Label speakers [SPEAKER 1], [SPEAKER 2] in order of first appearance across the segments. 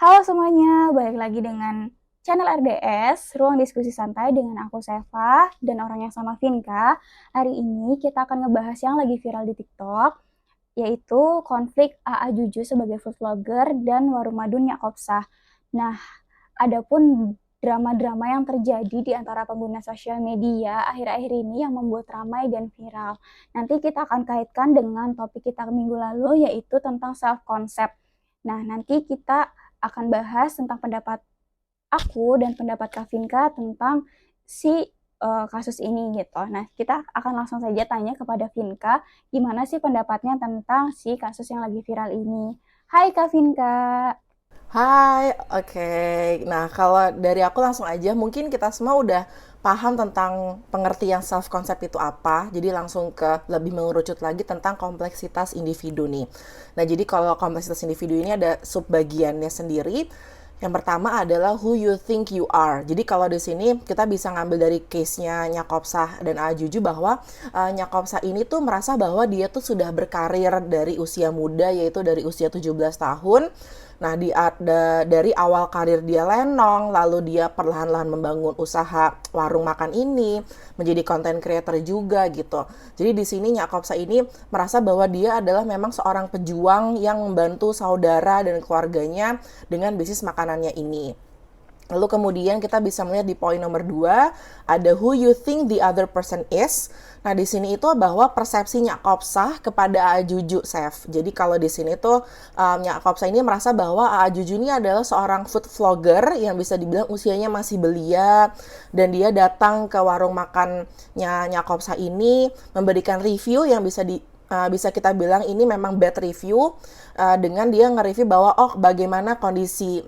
[SPEAKER 1] Halo semuanya, balik lagi dengan channel RDS, Ruang Diskusi Santai dengan aku Seva dan orang yang sama Vinka. Hari ini kita akan ngebahas yang lagi viral di TikTok, yaitu konflik AA Juju sebagai food vlogger dan Warung Madun Yakobsah. Nah, adapun drama-drama yang terjadi di antara pengguna sosial media akhir-akhir ini yang membuat ramai dan viral. Nanti kita akan kaitkan dengan topik kita minggu lalu, yaitu tentang self-concept. Nah, nanti kita akan bahas tentang pendapat aku dan pendapat Kavinka tentang si kasus ini gitu. Nah, kita akan langsung saja tanya kepada Vinka, gimana sih pendapatnya tentang si kasus yang lagi viral ini. Hai Kavinka.
[SPEAKER 2] Hai, oke. Nah, kalau dari aku langsung aja, mungkin kita semua udah paham tentang pengertian self concept itu apa. Jadi langsung ke lebih mengerucut lagi tentang kompleksitas individu nih. Nah, jadi kalau kompleksitas individu ini ada subbagiannya sendiri. Yang pertama adalah who you think you are. Jadi kalau di sini kita bisa ngambil dari case-nya Nyakopsah dan Ajuju bahwa Nyakopsah ini tuh merasa bahwa dia tuh sudah berkarir dari usia muda, yaitu dari usia 17 tahun. Nah, dari awal karir dia lenong, lalu dia perlahan-lahan membangun usaha warung makan ini, menjadi content creator juga gitu. Jadi di sini Nyakopsa ini merasa bahwa dia adalah memang seorang pejuang yang membantu saudara dan keluarganya dengan bisnis makanannya ini. Lalu kemudian kita bisa melihat di poin nomor 2 ada who you think the other person is. Nah, di sini itu bahwa persepsi Nyakopsah kepada Ajuju Chef. Jadi kalau di sini tuh Nyakopsah ini merasa bahwa Ajuju ini adalah seorang food vlogger yang bisa dibilang usianya masih belia, dan dia datang ke warung makannya Nyakopsah ini memberikan review yang bisa kita bilang ini memang bad review, dengan dia nge-review bahwa bagaimana kondisi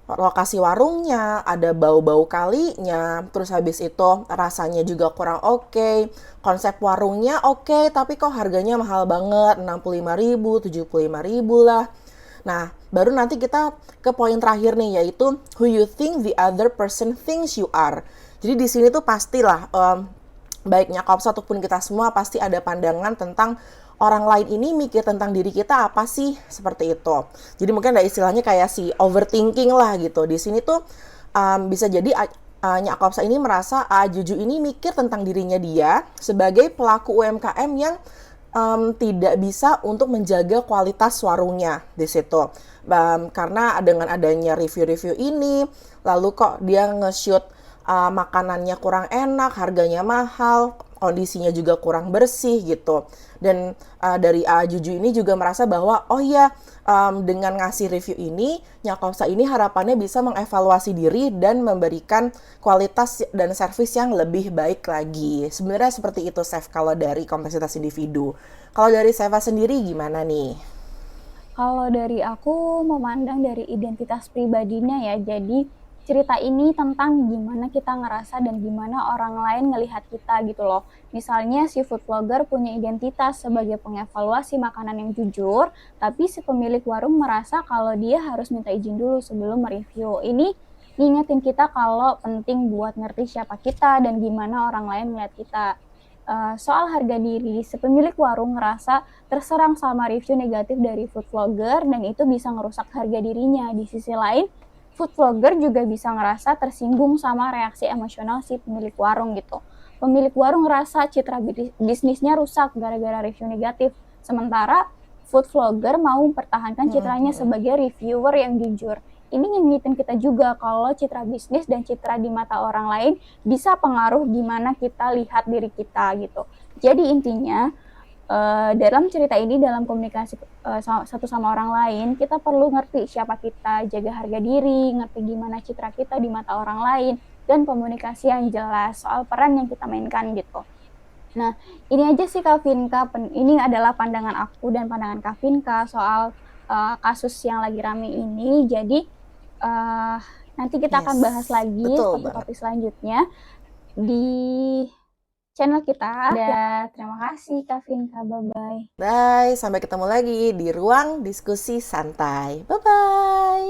[SPEAKER 2] lokasi warungnya, ada bau-bau kalinya, terus habis itu rasanya juga kurang oke, konsep warungnya oke, tapi kok harganya mahal banget, 65.000, 75.000 lah. Nah, baru nanti kita ke poin terakhir nih, yaitu who you think the other person thinks you are. Jadi di sini tuh pastilah baiknya Kops ataupun kita semua pasti ada pandangan tentang orang lain ini mikir tentang diri kita apa sih, seperti itu. Jadi mungkin ada istilahnya kayak si overthinking lah gitu. Di sini tuh bisa jadi Nyakopsa ini merasa Juju ini mikir tentang dirinya dia sebagai pelaku UMKM yang tidak bisa untuk menjaga kualitas warungnya di situ. Karena dengan adanya review-review ini, lalu kok dia nge-shoot makanannya kurang enak, harganya mahal, kondisinya juga kurang bersih gitu. Dan dari Juju ini juga merasa bahwa dengan ngasih review ini, Nyakopsa ini harapannya bisa mengevaluasi diri dan memberikan kualitas dan servis yang lebih baik lagi. Sebenarnya seperti itu, Chef, kalau dari kompleksitas individu. Kalau dari Seva sendiri gimana nih?
[SPEAKER 1] Kalau dari aku memandang dari identitas pribadinya ya, jadi cerita ini tentang gimana kita ngerasa dan gimana orang lain ngelihat kita gitu loh. Misalnya si food vlogger punya identitas sebagai pengevaluasi makanan yang jujur, tapi si pemilik warung merasa kalau dia harus minta izin dulu sebelum mereview. Ini ngingetin kita kalau penting buat ngerti siapa kita dan gimana orang lain melihat kita. Soal harga diri, si pemilik warung ngerasa terserang sama review negatif dari food vlogger dan itu bisa ngerusak harga dirinya. Di sisi lain, food vlogger juga bisa ngerasa tersinggung sama reaksi emosional si pemilik warung gitu. Pemilik warung ngerasa citra bisnisnya rusak gara-gara review negatif. Sementara food vlogger mau mempertahankan citranya sebagai reviewer yang jujur. Ini ngingetin kita juga kalau citra bisnis dan citra di mata orang lain bisa pengaruh gimana kita lihat diri kita gitu. Jadi intinya dalam cerita ini, dalam komunikasi satu sama orang lain, kita perlu ngerti siapa kita, jaga harga diri, ngerti gimana citra kita di mata orang lain, dan komunikasi yang jelas soal peran yang kita mainkan gitu. Nah, ini aja sih Kak Vinka, ini adalah pandangan aku dan pandangan Kak Vinka soal kasus yang lagi rame ini. Jadi nanti kita akan bahas
[SPEAKER 2] Yes,
[SPEAKER 1] lagi
[SPEAKER 2] betul banget.
[SPEAKER 1] topik-topik selanjutnya di channel kita. Dan terima kasih Kak Vinka, bye-bye.
[SPEAKER 2] Bye, sampai ketemu lagi di ruang diskusi santai. Bye-bye.